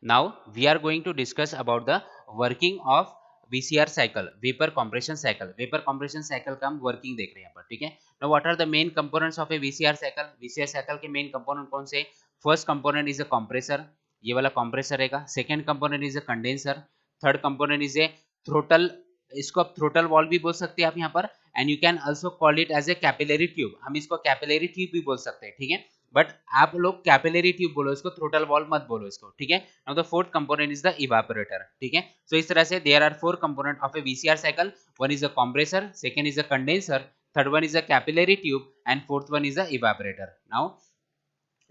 Now we are going to discuss about the working of VCR cycle, vapor compression cycle. Vapor compression cycle का हम working देख रहे हैं यहाँ पर, ठीक है. Now what are the main components of a VCR cycle? VCR cycle के main component कौन से? First component is a compressor, ये वाला compressor रहेगा. Second component is a condenser. Third component is a throttle, इसको आप throttle valve भी बोल सकते हैं आप यहाँ पर. And you can also call it as a capillary tube. हम इसको capillary tube भी बोल सकते हैं, ठीक है. बट आप लोग कैपिलरी ट्यूब बोलो इसको, थ्रोटल वॉल्व मत बोलो इसको, ठीक है. Now the fourth component is the evaporator, ठीक है. सो इस तरह से there are four component of a VCR cycle. One is a compressor, second is a condenser, third one is a capillary tube and fourth one is a evaporator.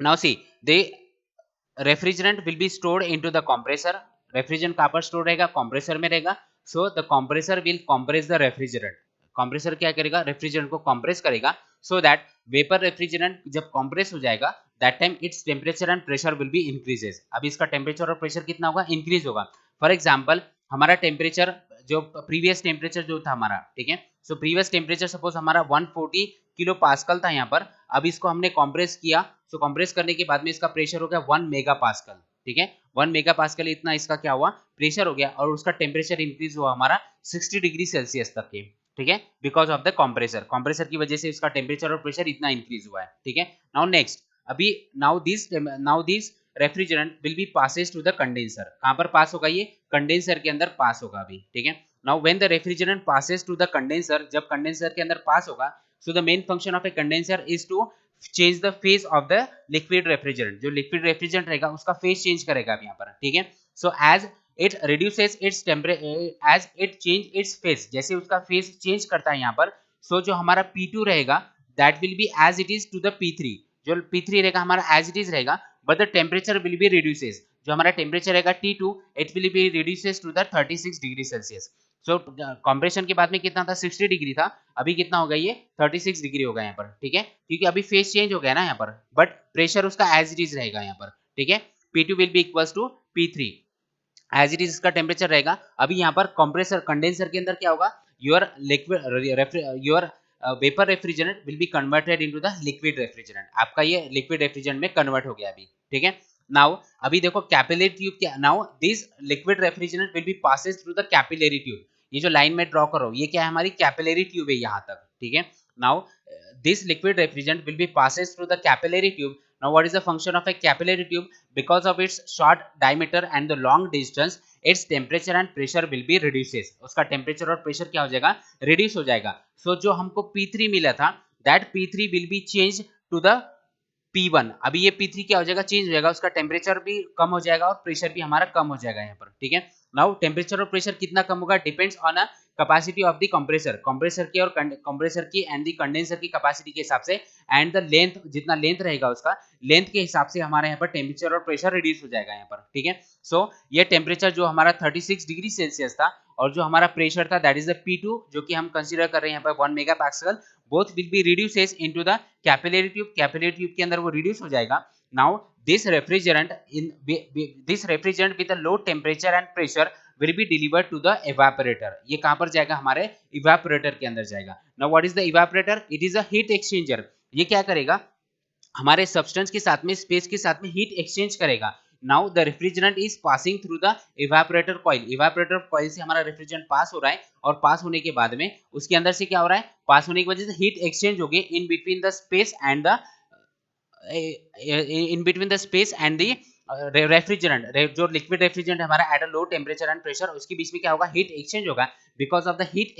Now see the refrigerant will be stored into the compressor. Refrigerant कहां पर store रहेगा? Compressor में रहेगा. So the compressor will compress the refrigerant. Compressor क्या करेगा? Refrigerant को compress करेगा. So that vapour refrigerant जब कंप्रेस हो जाएगा, that time its temperature and pressure will be increases. अब इसका टेम्परेचर और प्रेशर कितना होगा? इंक्रीज होगा. फॉर एग्जांपल हमारा टेम्परेचर जो प्रीवियस टेम्परेचर जो था हमारा, ठीक है. सो प्रीवियस टेम्परेचर सपोज हमारा 140 किलो पास्कल था यहाँ पर. अब इसको हमने कंप्रेस किया. सो कंप्रेस करने के बाद में इसका प्रेशर हो गया 1 मेगा पास्कल, ठीक है. 1 मेगा पास्कल इतना इसका क्या हुआ? प्रेशर हो गया. और उसका टेम्परेचर इंक्रीज हुआ हमारा 60 डिग्री सेल्सियस तक के, ठीक है, because of the compressor. Compressor की वजह से इसका टेम्परेचर और प्रेशर इतना इंक्रीज हुआ है, ठीक है. नाउ नेक्स्ट, अभी now this refrigerant will be passes to the condenser. कहां पर पास होगा? ये कंडेंसर के अंदर पास होगा अभी, ठीक है. Now when the refrigerant passes to the condenser, जब कंडेंसर के अंदर पास होगा, so the main function of a condenser is to change the phase of the liquid refrigerant. जो लिक्विड रेफ्रिजरेंट रहेगा उसका फेज चेंज करेगा अब यहाँ पर, ठीक है. So as it reduces its temperature as it change its phase, जैसे उसका फेज चेंज करता है यहाँ पर. सो जो हमारा P2 रहेगा that will be as it is to the P3. जो P3 रहेगा हमारा as it is रहेगा, but the temperature will be reduces. जो हमारा टेम्परेचर रहेगा T2, it will be reduces to the 36 degree Celsius. So compression के बाद में कितना था? 60 डिग्री था. अभी कितना हो गया? ये 36 डिग्री हो गया यहाँ पर, ठीक है, क्योंकि अभी फेज चेंज हो गया ना यहाँ पर, बट प्रेशर उसका एज इट इज रहेगा यहाँ पर, ठीक है. P2 will be equals to P3 as it is, इसका टेम्परेचर रहेगा. अभी यहाँ पर कंप्रेसर कंडेंसर के अंदर क्या होगा? Your liquid your vapour refrigerant will be converted into the liquid refrigerant. आपका ये लिक्विड रेफ्रिजरेंट में कन्वर्ट हो गया अभी, ठीक है. नाउ अभी देखो कैपिलरी ट्यूब क्या. Now this liquid refrigerant will be passes through the capillary tube. ये जो लाइन में ड्रॉ करो ये क्या है? हमारी कैपिलरी ट्यूब है यहाँ तक, ठीक है. Now this liquid refrigerant will be passes through the capillary tube. Now what is the function of a capillary tube? Because of its short diameter and the long distance, its temperature and pressure will be reduces. उसका temperature और pressure क्या हो जाएगा? reduce हो जाएगा. So जो हमको P3 मिला था, that P3 will be changed to the P1. अभी ये P3 क्या हो जाएगा? चेंज हो जाएगा. उसका टेम्परेचर भी कम हो जाएगा और प्रेशर भी हमारा कम हो जाएगा यहाँ पर, ठीक है. नाउ टेम्परेचर और प्रेशर कितना कम होगा? Depends on a capacity of the compressor. Compressor की और कंप्रेसर की एंड द कंडेंसर की कैपेसिटी के हिसाब से एंड द लेंथ, जितना लेंथ रहेगा उसका लेंथ के हिसाब से हमारे यहाँ पर टेम्परेचर और प्रेशर रिड्यूस हो जाएगा यहाँ पर, ठीक है. सो ये टेम्परेचर जो हमारा 36 डिग्री सेल्सियस था और जो हमारा प्रेशर था दैट इज द P2, जो कि हम कंसीडर कर रहे हैं यहाँ पर 1 mega pascal, both will be reduces into the capillary tube. Capillary tube के अंदर वो रिड्यूस हो जाएगा. Now this refrigerant with a low temperature and pressure will be delivered to the evaporator. ये कहां पर जाएगा? हमारे evaporator के अंदर जाएगा. Now what is the evaporator? It is a heat exchanger. ये क्या करेगा? हमारे सब्सटेंस के साथ में, स्पेस के साथ में हीट एक्सचेंज करेगा. Now the refrigerant is passing through the evaporator coil. Evaporator coil से हमारा रेफ्रिजरेंट पास हो रहा है और पास होने के बाद में उसके अंदर से क्या हो रहा है? पास होने की वजह से हीट एक्सचेंज हो गई in between the space and the the refrigerant. जो लिक्विड रेफ्रिजरेंट हमारा at a low temperature and pressure, उसके बीच में क्या होगा? हीट एक्सचेंज होगा. Because of the heat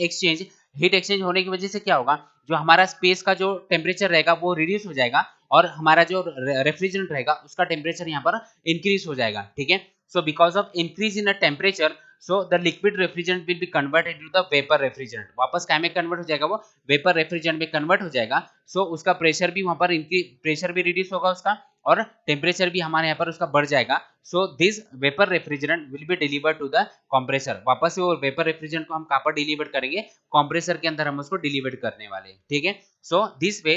exchange होने की वजह से क्या होगा? जो हमारा स्पेस का जो टेम्परेचर रहेगा वो रिड्यूस हो जाएगा और हमारा जो रेफ्रिजरेंट रहेगा उसका टेम्परेचर यहाँ पर इंक्रीज हो जाएगा, ठीक है. So because of increase in the temperature, so the liquid refrigerant will be converted to the vapour refrigerant. वापस क्या में कन्वर्ट हो जाएगा? वो वेपर रेफ्रिजरेंट में कन्वर्ट हो जाएगा. सो उसका प्रेशर भी वहां पर प्रेशर भी रिड्यूस होगा उसका और टेम्परेचर भी हमारे यहाँ पर उसका बढ़ जाएगा. So this vapour refrigerant will be deliver to the compressor. वापस से वो वेपर रेफ्रिजरेंट को हम कहां पर डिलीवर करेंगे? कंप्रेसर के अंदर हम उसको डिलीवर करने वाले हैं, ठीक है. So this way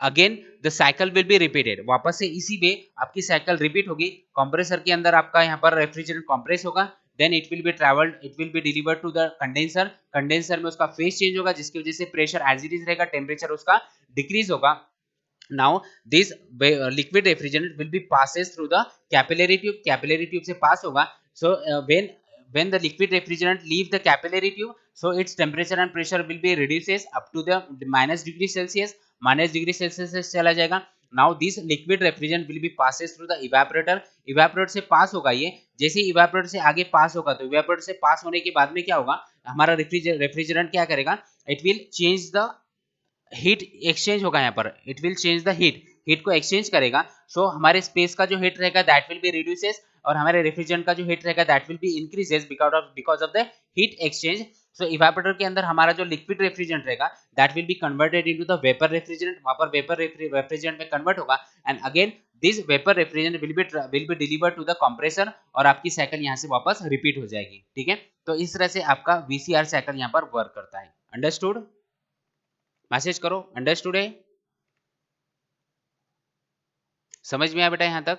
again the cycle will be repeated. वापस से इसी वे आपकी साइकिल रिपीट होगी. कंप्रेसर के अंदर आपका यहाँ पर रेफ्रिजरेंट कंप्रेस होगा, then it will be delivered to the condenser. Condenser में उसका फेज चेंज होगा जिसकी वजह से प्रेशर एज इट इज रहेगा, टेम्परेचर उसका डिक्रीज होगा. now this liquid refrigerant will be passes through the capillary tube से pass होगा. So when the liquid refrigerant leave the capillary tube, so its temperature and pressure will be reduces up to the -degree Celsius से चला जाएगा. Now this liquid refrigerant will be passes through the evaporator से पास होगा. ये जैसे evaporator से आगे पास होगा तो evaporator से पास होने के बाद में क्या होगा, हमारा रेफ्रिजरेंट क्या करेगा, it will change the heat exchange होगा. यहाँ पर it will change the heat को एक्सचेंज करेगा. सो हमारे स्पेस का जो हीट रहेगा दैट विल बी रिड्यूसेस, और हमारे रेफ्रिजरेंट का जो हीट रहेगा that will be increases because of the heat exchange. So evaporator के अंदर हमारा जो लिक्विड रेफ्रिजरेंट रहेगा that will be converted into the vapour refrigerant. वहां पर वेपर रेफ्रिजरेंट में कन्वर्ट होगा. And again this vapour refrigerant will be delivered to the compressor, और आपकी साइकिल यहाँ से वापस रिपीट हो जाएगी. ठीक है, तो इस तरह से आपका वीसीआर साइकिल यहाँ पर वर्क करता है. अंडरस्टूड? मैसेज करो अंडरस्टूड है, समझ में आया बेटा यहाँ तक?